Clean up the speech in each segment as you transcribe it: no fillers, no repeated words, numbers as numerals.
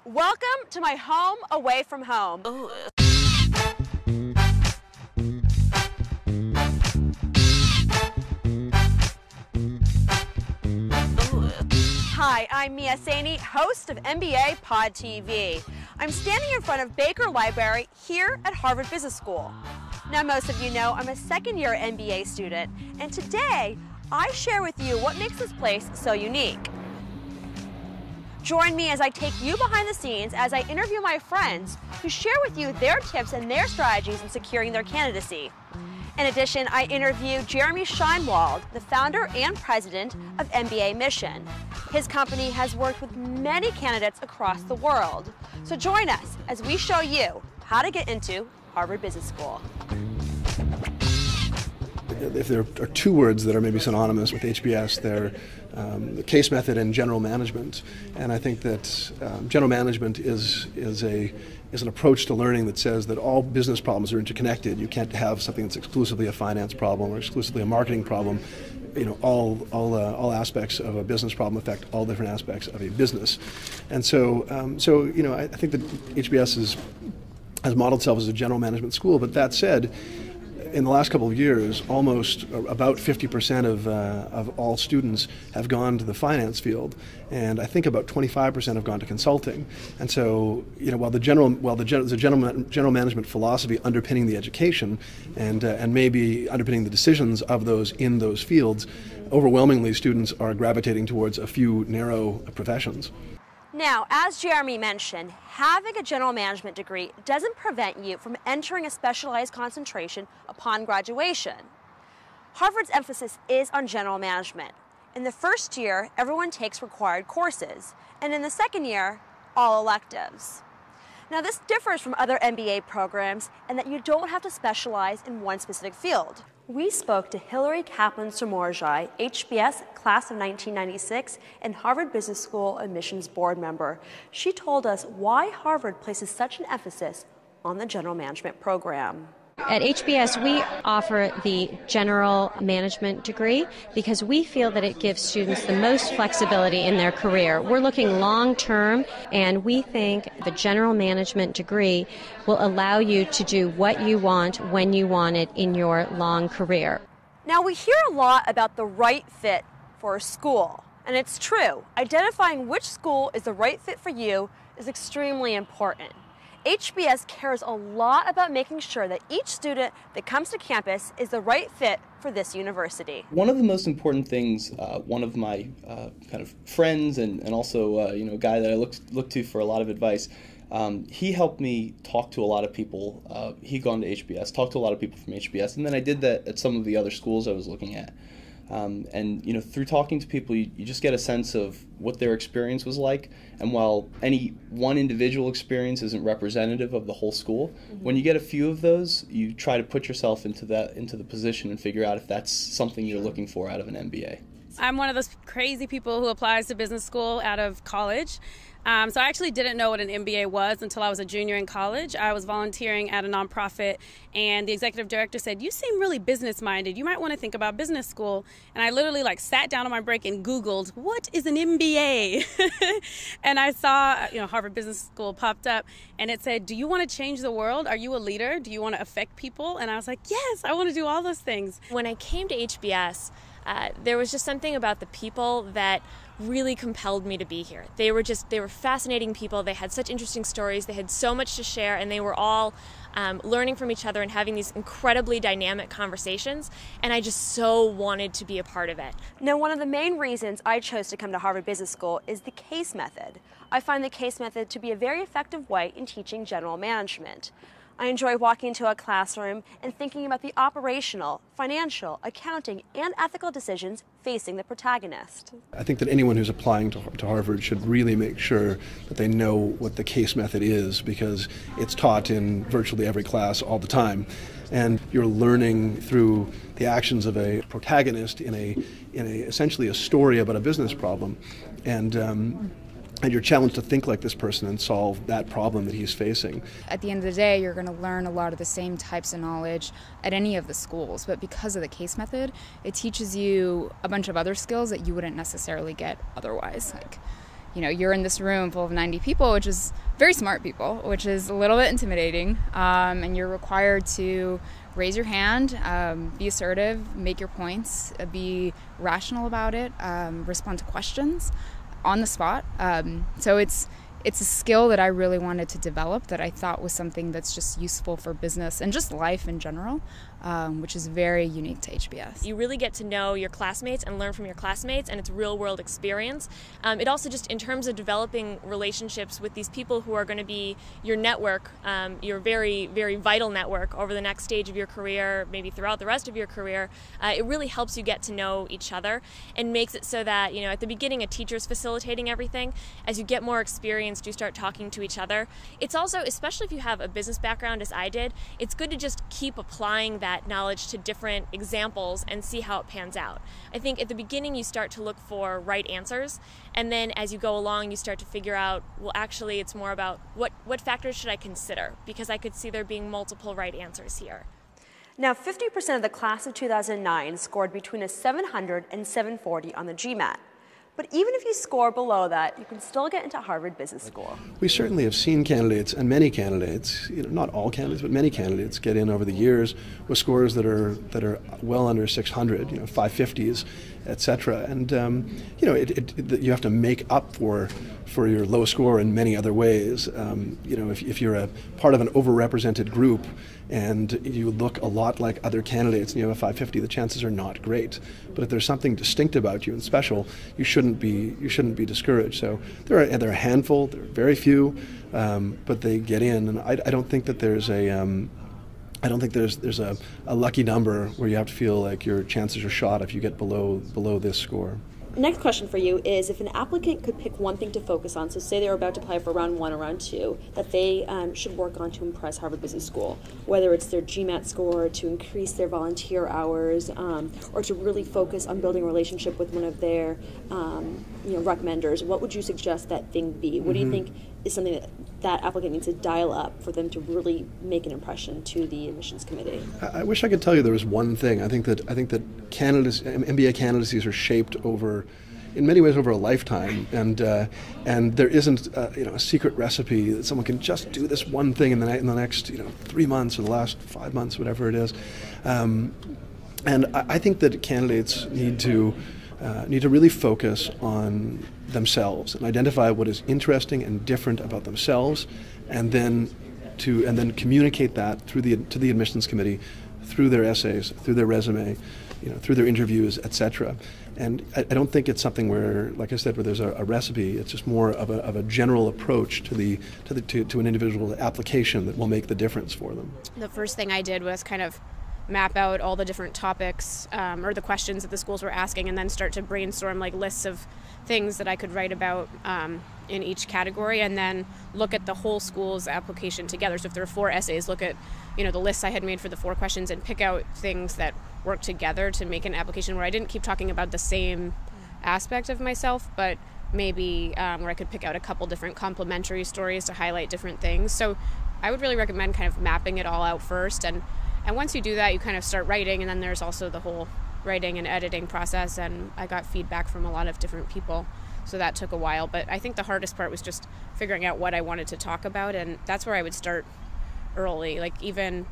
Welcome to my home away from home. Ooh. Hi, I'm Mia Saini, host of MBA Pod TV. I'm standing in front of Baker Library here at Harvard Business School. Now, most of you know I'm a second-year MBA student, and today I share with you what makes this place so unique. Join me as I take you behind the scenes as I interview my friends who share with you their tips and their strategies in securing their candidacy. In addition, I interview Jeremy Scheinwald, the founder and president of MBA Mission. His company has worked with many candidates across the world. So join us as we show you how to get into Harvard Business School. If there are two words that are maybe synonymous with HBS, they're the case method and general management. And I think that general management is an approach to learning that says that all business problems are interconnected. You can't have something that's exclusively a finance problem or exclusively a marketing problem. You know, all aspects of a business problem affect all different aspects of a business. And so you know, I think that HBS has modeled itself as a general management school. But that said, in the last couple of years, almost about 50% of all students have gone to the finance field, and I think about 25% have gone to consulting. And so, you know, while the general management philosophy underpinning the education and maybe underpinning the decisions of those in those fields, overwhelmingly students are gravitating towards a few narrow professions. Now, as Jeremy mentioned, having a general management degree doesn't prevent you from entering a specialized concentration upon graduation. Harvard's emphasis is on general management. In the first year, everyone takes required courses, and in the second year, all electives. Now, this differs from other MBA programs in that you don't have to specialize in one specific field. We spoke to Hilary Kaplan-Samorjai, HBS class of 1996 and Harvard Business School admissions board member. She told us why Harvard places such an emphasis on the general management program. At HBS, we offer the general management degree because we feel that it gives students the most flexibility in their career. We're looking long term, and we think the general management degree will allow you to do what you want when you want it in your long career. Now, we hear a lot about the right fit for a school, and it's true. Identifying which school is the right fit for you is extremely important. HBS cares a lot about making sure that each student that comes to campus is the right fit for this university. One of the most important things, one of my kind of friends and also you know, a guy that I look to for a lot of advice, he helped me talk to a lot of people. He'd gone to HBS, talked to a lot of people from HBS, and then I did that at some of the other schools I was looking at. And you know, through talking to people, you just get a sense of what their experience was like. And while any one individual experience isn't representative of the whole school, when you get a few of those, you try to put yourself into the position and figure out if that's something you're looking for out of an MBA. I'm one of those crazy people who applies to business school out of college. So I actually didn't know what an MBA was until I was a junior in college. I was volunteering at a nonprofit, and the executive director said, "You seem really business-minded. You might want to think about business school." And I literally sat down on my break and Googled, "What is an MBA?" And I saw, Harvard Business School popped up, and it said, "Do you want to change the world? Are you a leader? Do you want to affect people?" And I was like, "Yes, I want to do all those things." When I came to HBS, there was just something about the people that really compelled me to be here. They were fascinating people. They had such interesting stories. They had so much to share, and they were all learning from each other and having these incredibly dynamic conversations, and I just so wanted to be a part of it. Now, one of the main reasons I chose to come to Harvard Business School is the CASE method. I find the CASE method to be a very effective way in teaching general management. I enjoy walking into a classroom and thinking about the operational, financial, accounting, and ethical decisions facing the protagonist. I think that anyone who's applying to Harvard should really make sure that they know what the CASE method is, because it's taught in virtually every class all the time. And you're learning through the actions of a protagonist in essentially a story about a business problem. And you're challenged to think like this person and solve that problem that he's facing. At the end of the day, you're going to learn a lot of the same types of knowledge at any of the schools, but because of the CASE method, it teaches you a bunch of other skills that you wouldn't necessarily get otherwise. Like, you're in this room full of 90 people, which is very smart people, which is a little bit intimidating, and you're required to raise your hand, be assertive, make your points, be rational about it, respond to questions on the spot. So it's a skill that I really wanted to develop, that I thought was something that's just useful for business and just life in general, which is very unique to HBS. You really get to know your classmates and learn from your classmates, and it's real world experience. It also just, in terms of developing relationships with these people who are going to be your network, your very, very vital network over the next stage of your career, maybe throughout the rest of your career, it really helps you get to know each other and makes it so that, at the beginning a teacher's facilitating everything. As you get more experienced, you start talking to each other. It's also, especially if you have a business background as I did, it's good to just keep applying that knowledge to different examples and see how it pans out. I think at the beginning you start to look for right answers, and then as you go along you start to figure out, well, actually it's more about what factors should I consider, because I could see there being multiple right answers here. Now, 50% of the class of 2009 scored between a 700 and 740 on the GMAT. But even if you score below that, you can still get into Harvard Business School. We certainly have seen candidates, and many candidates, not all candidates, but many candidates get in over the years with scores that are well under 600, 550s, etc. And you have to make up for your low score in many other ways. If you're a part of an overrepresented group and you look a lot like other candidates and you have a 550, the chances are not great. But if there's something distinct about you and special, you shouldn't be discouraged. So there are a handful, there are very few, but they get in, and I don't think that there's there's a lucky number where you have to feel like your chances are shot if you get below this score. Next question for you is, if an applicant could pick one thing to focus on, so say they were about to apply for round 1 or round 2, that they should work on to impress Harvard Business School, whether it's their GMAT score, to increase their volunteer hours, or to really focus on building a relationship with one of their recommenders, what would you suggest that thing be? What do you think is something that applicant needs to dial up for them to really make an impression to the admissions committee? I wish I could tell you there was one thing. I think that MBA candidacies are shaped in many ways over a lifetime, and there isn't a secret recipe that someone can just do this one thing in the next 3 months or the last 5 months, whatever it is. And I think that candidates need to really focus on themselves and identify what is interesting and different about themselves, and then communicate that to the admissions committee, through their essays, through their resume, through their interviews, etc. And I don't think it's something where, like I said, where there's a recipe. It's just more of a general approach to an individual application that will make the difference for them. The first thing I did was kind of map out all the different topics or the questions that the schools were asking, and then start to brainstorm lists of things that I could write about in each category, and then look at the whole school's application together. So if there are 4 essays, look at the lists I had made for the 4 questions and pick out things that work together to make an application where I didn't keep talking about the same aspect of myself, but maybe where I could pick out a couple different complementary stories to highlight different things. So I would really recommend kind of mapping it all out first, and once you do that, you kind of start writing, and then there's also the whole writing and editing process, and I got feedback from a lot of different people, so that took a while. But I think the hardest part was just figuring out what I wanted to talk about, and that's where I would start early, even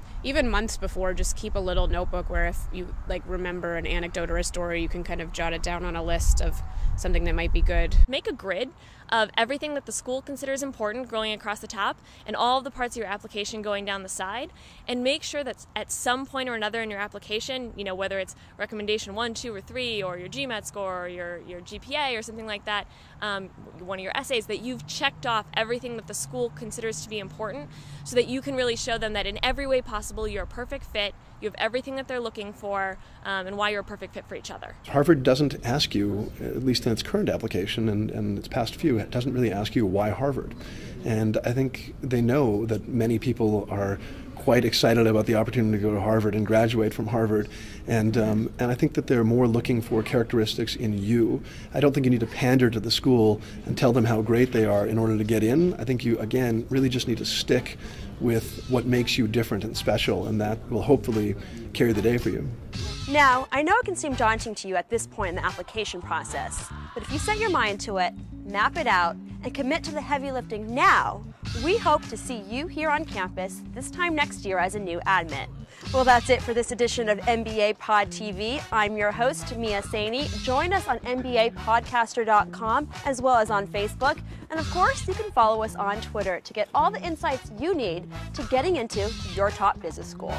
months before. Just keep a little notebook where if you remember an anecdote or a story, you can kind of jot it down on a list of something that might be good. Make a grid of everything that the school considers important going across the top, and all of the parts of your application going down the side, and make sure that at some point or another in your application, whether it's recommendation 1, 2, or 3, or your GMAT score, or your GPA, or something like that, one of your essays, that you've checked off everything that the school considers to be important, so that you can really show them that in every way possible you're a perfect fit, you have everything that they're looking for, and why you're a perfect fit for each other. Harvard doesn't ask you, at least in its current application and its past few, it doesn't really ask you why Harvard. And I think they know that many people are quite excited about the opportunity to go to Harvard and graduate from Harvard, and I think that they're more looking for characteristics in you. I don't think you need to pander to the school and tell them how great they are in order to get in. I think you, again, really just need to stick with what makes you different and special, and that will hopefully carry the day for you. Now, I know it can seem daunting to you at this point in the application process, but if you set your mind to it, map it out, and commit to the heavy lifting now, we hope to see you here on campus this time next year as a new admit. Well, that's it for this edition of MBA Pod TV. I'm your host, Mia Saini. Join us on MBApodcaster.com as well as on Facebook. And of course, you can follow us on Twitter to get all the insights you need to getting into your top business school.